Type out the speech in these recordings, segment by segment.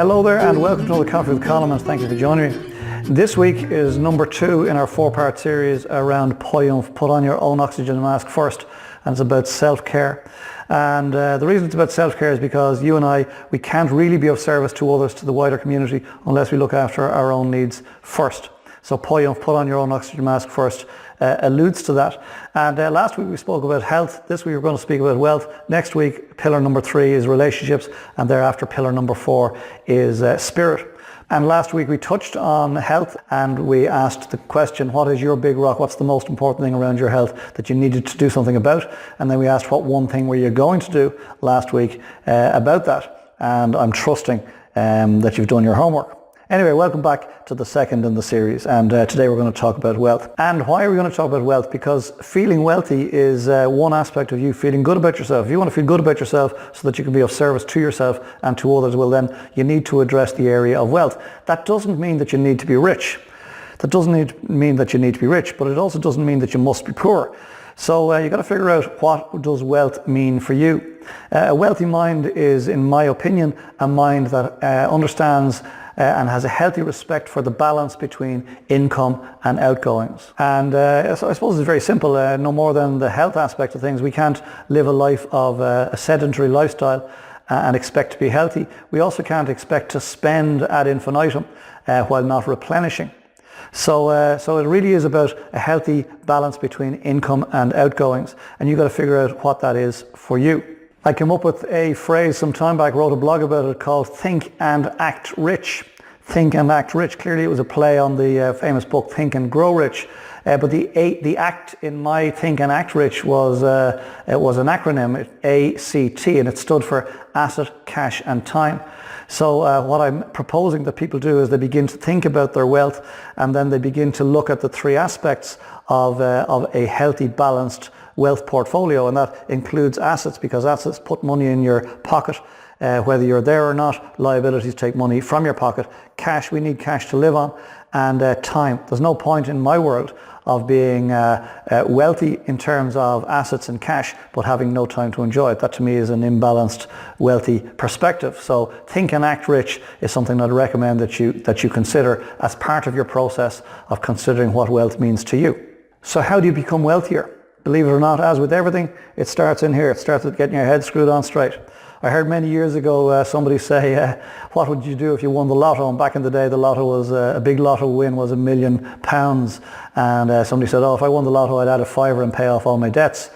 Hello there and welcome to another Coffee with Colin, and thank you for joining me. This week is number 2 in our 4-part series around POYOOMF, put on your own oxygen mask first, and it's about self-care. And the reason it's about self-care is because you and I, we can't really be of service to others, to the wider community, unless we look after our own needs first. So POYOOMF, put on your own oxygen mask first, alludes to that. And last week we spoke about health. This week we're going to speak about wealth. Next week, pillar number 3 is relationships, and thereafter pillar number 4 is spirit. And last week we touched on health, and we asked the question, what is your big rock? What's the most important thing around your health that you needed to do something about? And then we asked, what one thing were you going to do last week about that? And I'm trusting that you've done your homework. Anyway, welcome back to the second in the series, and today we're going to talk about wealth. And why are we going to talk about wealth? Because feeling wealthy is one aspect of you feeling good about yourself. If you want to feel good about yourself so that you can be of service to yourself and to others, well then you need to address the area of wealth. That doesn't mean that you need to be rich. That doesn't mean that you need to be rich, but it also doesn't mean that you must be poor. So you've got to figure out, what does wealth mean for you? A wealthy mind is, in my opinion, a mind that understands and has a healthy respect for the balance between income and outgoings. And so I suppose it's very simple, no more than the health aspect of things. We can't live a life of a sedentary lifestyle and expect to be healthy. We also can't expect to spend ad infinitum while not replenishing. So it really is about a healthy balance between income and outgoings, and you've got to figure out what that is for you. I came up with a phrase some time back, wrote a blog about it called Think and Act Rich. Think and Act Rich. Clearly it was a play on the famous book Think and Grow Rich. But the act in my Think and Act Rich was an acronym, ACT, and it stood for Asset, Cash and Time. So what I'm proposing that people do is they begin to think about their wealth, and then they begin to look at the 3 aspects of a healthy, balanced wealth portfolio, and that includes assets, because assets put money in your pocket. Whether you're there or not, liabilities take money from your pocket. Cash, we need cash to live on. And time. There's no point in my world of being wealthy in terms of assets and cash, but having no time to enjoy it. That to me is an imbalanced, wealthy perspective. So Think and Act Rich is something I'd recommend that you consider as part of your process of considering what wealth means to you. So how do you become wealthier? Believe it or not, as with everything, it starts in here. It starts with getting your head screwed on straight. I heard many years ago somebody say, what would you do if you won the lotto? And back in the day, the lotto was, a big lotto win was £1 million. And somebody said, if I won the lotto, I'd add a fiver and pay off all my debts.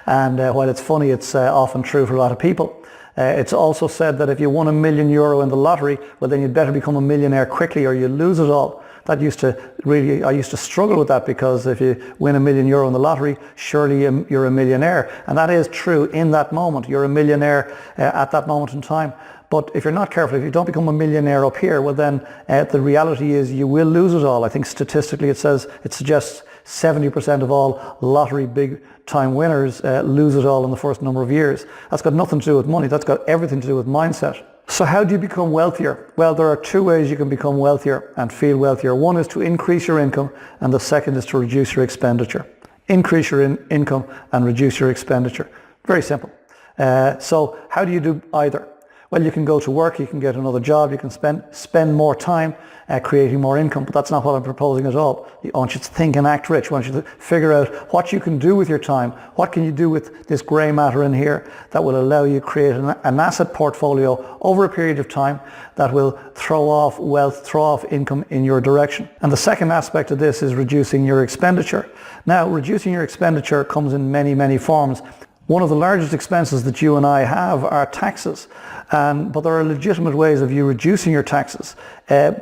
And while it's funny, it's often true for a lot of people. It's also said that if you won €1 million in the lottery, well then you'd better become a millionaire quickly or you'll lose it all. I used to struggle with that, because if you win €1 million in the lottery, surely you're a millionaire. And that is true in that moment. You're a millionaire at that moment in time. But if you're not careful, if you don't become a millionaire up here, well then the reality is you will lose it all. I think statistically it suggests 70% of all lottery big time winners lose it all in the first number of years. That's got nothing to do with money. That's got everything to do with mindset. So how do you become wealthier? Well, there are 2 ways you can become wealthier and feel wealthier. One is to increase your income, and the second is to reduce your expenditure. Increase your income and reduce your expenditure. Very simple. So how do you do either? Well, you can go to work, you can get another job, you can spend more time creating more income, but that's not what I'm proposing at all. I want you to think and act rich. I want you to figure out what you can do with your time. What can you do with this grey matter in here that will allow you to create an asset portfolio over a period of time that will throw off wealth, throw off income in your direction. And the second aspect of this is reducing your expenditure. Now, reducing your expenditure comes in many, many forms. One of the largest expenses that you and I have are taxes, but there are legitimate ways of you reducing your taxes, and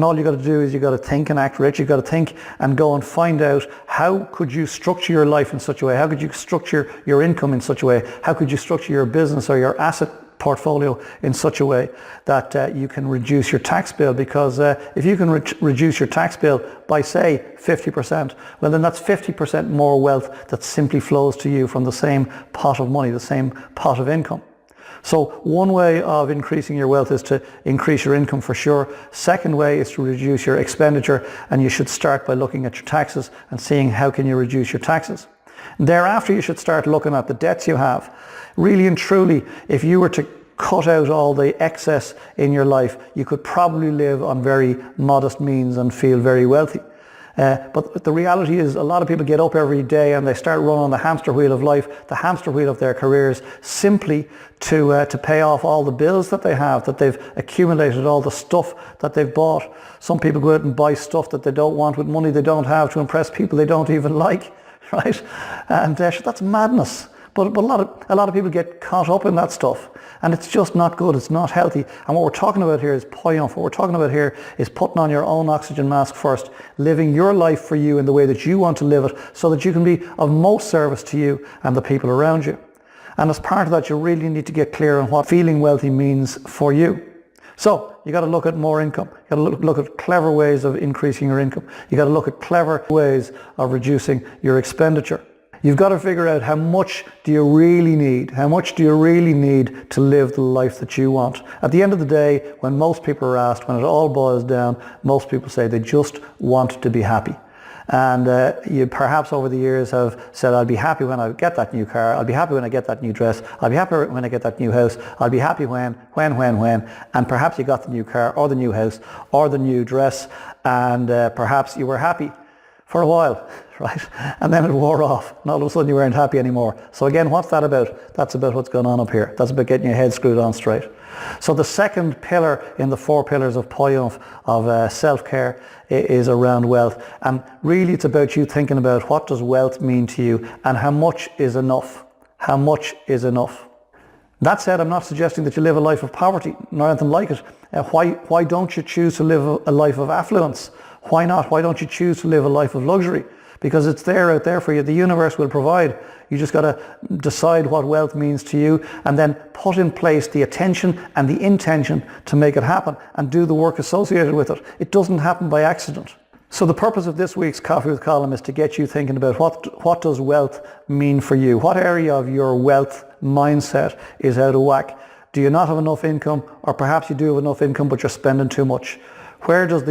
all you got to do is you got to think and act rich. You got to think and go and find out, how could you structure your life in such a way? How could you structure your income in such a way? How could you structure your business or your asset portfolio in such a way that you can reduce your tax bill? Because if you can reduce your tax bill by, say, 50%, well then that's 50% more wealth that simply flows to you from the same pot of money, the same pot of income. So one way of increasing your wealth is to increase your income for sure. Second way is to reduce your expenditure, and you should start by looking at your taxes and seeing how can you reduce your taxes. Thereafter, you should start looking at the debts you have. Really and truly, if you were to cut out all the excess in your life, you could probably live on very modest means and feel very wealthy. But the reality is a lot of people get up every day and they start running the hamster wheel of life, the hamster wheel of their careers, simply to pay off all the bills that they have, that they've accumulated, all the stuff that they've bought. Some people go out and buy stuff that they don't want with money they don't have to impress people they don't even like, right? And that's madness. But a lot of people get caught up in that stuff, and it's just not good. It's not healthy. And what we're talking about here is POYOOMF. What we're talking about here is putting on your own oxygen mask first, living your life for you in the way that you want to live it, so that you can be of most service to you and the people around you. And as part of that, you really need to get clear on what feeling wealthy means for you. So you got to look at more income. You got to look at clever ways of increasing your income. You got to look at clever ways of reducing your expenditure. You've got to figure out how much do you really need? How much do you really need to live the life that you want? At the end of the day, when most people are asked, when it all boils down, most people say they just want to be happy. And you perhaps over the years have said, I'll be happy when I get that new car, I'll be happy when I get that new dress, I'll be happy when I get that new house, I'll be happy when, and perhaps you got the new car or the new house or the new dress, and perhaps you were happy for a while, right? And then it wore off, and all of a sudden you weren't happy anymore. So again, what's that about? That's about what's going on up here. That's about getting your head screwed on straight. So the second pillar in the 4 pillars of POYOOMF, of self-care, is around wealth. And really it's about you thinking about what does wealth mean to you and how much is enough. How much is enough? That said, I'm not suggesting that you live a life of poverty, nor anything like it. Why don't you choose to live a life of affluence? Why not? Why don't you choose to live a life of luxury? Because it's there out there for you. The universe will provide. You just got to decide what wealth means to you and then put in place the attention and the intention to make it happen and do the work associated with it. It doesn't happen by accident. So the purpose of this week's Coffee with Colm is to get you thinking about what does wealth mean for you? What area of your wealth mindset is out of whack? Do you not have enough income, or perhaps you do have enough income but you're spending too much? Where is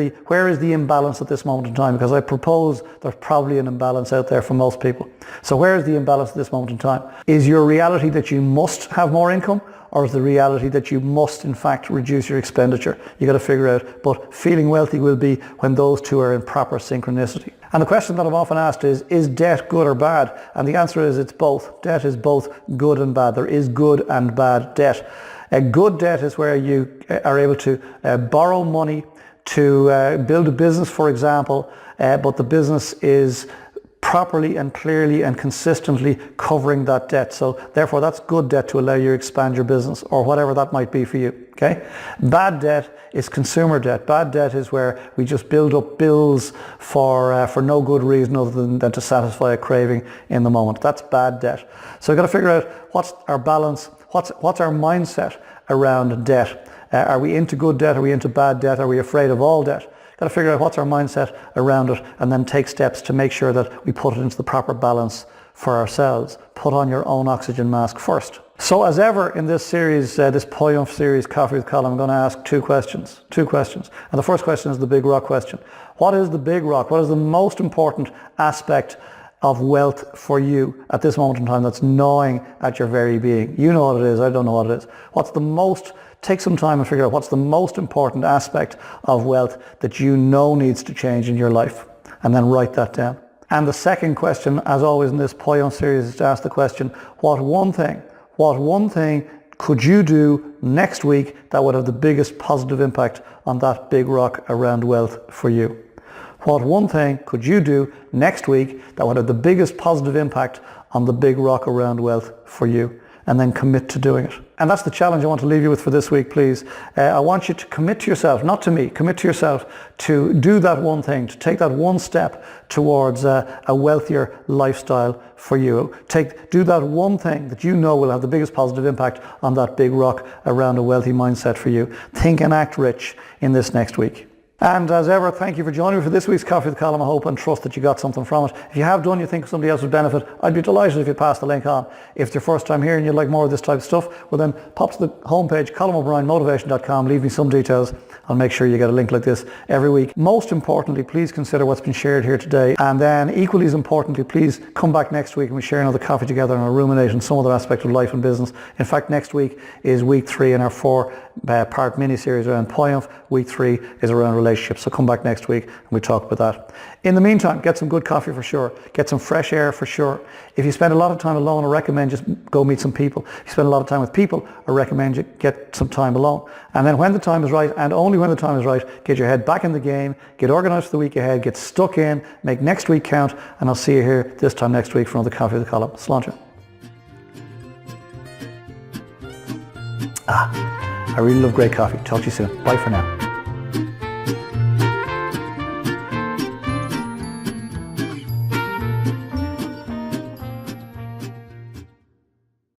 the imbalance at this moment in time? Because I propose there's probably an imbalance out there for most people. So where is the imbalance at this moment in time? Is your reality that you must have more income, or is the reality that you must in fact reduce your expenditure? You got to figure out. But feeling wealthy will be when those two are in proper synchronicity. And the question that I'm often asked is debt good or bad? And the answer is it's both. Debt is both good and bad. There is good and bad debt. A good debt is where you are able to borrow money to build a business, for example, but the business is properly and clearly and consistently covering that debt. So therefore that's good debt to allow you to expand your business or whatever that might be for you. Okay? Bad debt is consumer debt. Bad debt is where we just build up bills for no good reason other than to satisfy a craving in the moment. That's bad debt. So we've got to figure out what's our balance, what's our mindset around debt. Are we into good debt? Are we into bad debt? Are we afraid of all debt? Got to figure out what's our mindset around it and then take steps to make sure that we put it into the proper balance for ourselves. Put on your own oxygen mask first. So as ever in this series, this POYOOMF series, Coffee with Colm, I'm going to ask two questions. And the first question is the big rock question. What is the big rock? What is the most important aspect of wealth for you at this moment in time that's gnawing at your very being? You know what it is. I don't know what it is. Take some time and figure out what's the most important aspect of wealth that you know needs to change in your life, and then write that down. And the second question, as always in this POYOOMF series, is to ask the question, what one thing could you do next week that would have the biggest positive impact on that big rock around wealth for you? What one thing could you do next week that would have the biggest positive impact on the big rock around wealth for you? And then commit to doing it. And that's the challenge I want to leave you with for this week, please. I want you to commit to yourself, not to me, commit to yourself to do that one thing, to take that one step towards a wealthier lifestyle for you. Do that one thing that you know will have the biggest positive impact on that big rock around a wealthy mindset for you. Think and act rich in this next week. And as ever, thank you for joining me for this week's Coffee with Colm. I hope and trust that you got something from it. If you have done, you think somebody else would benefit, I'd be delighted if you pass the link on. If it's your first time here and you'd like more of this type of stuff, well then pop to the homepage, colmobryanmotivation.com, leave me some details, I'll make sure you get a link like this every week. Most importantly, please consider what's been shared here today. And then equally as importantly, please come back next week and we share another coffee together and I'll ruminate on some other aspect of life and business. In fact, next week is week 3 in our 4-part mini-series around POYOOMF. Week 3 is around relationships. So come back next week and we talk about that. In the meantime, get some good coffee for sure. Get some fresh air for sure. If you spend a lot of time alone, I recommend just go meet some people. If you spend a lot of time with people, I recommend you get some time alone. And then when the time is right, and only when the time is right, get your head back in the game, get organised for the week ahead, get stuck in, make next week count, and I'll see you here this time next week for another Coffee of the Column. Sláinte. I really love great coffee. Talk to you soon. Bye for now.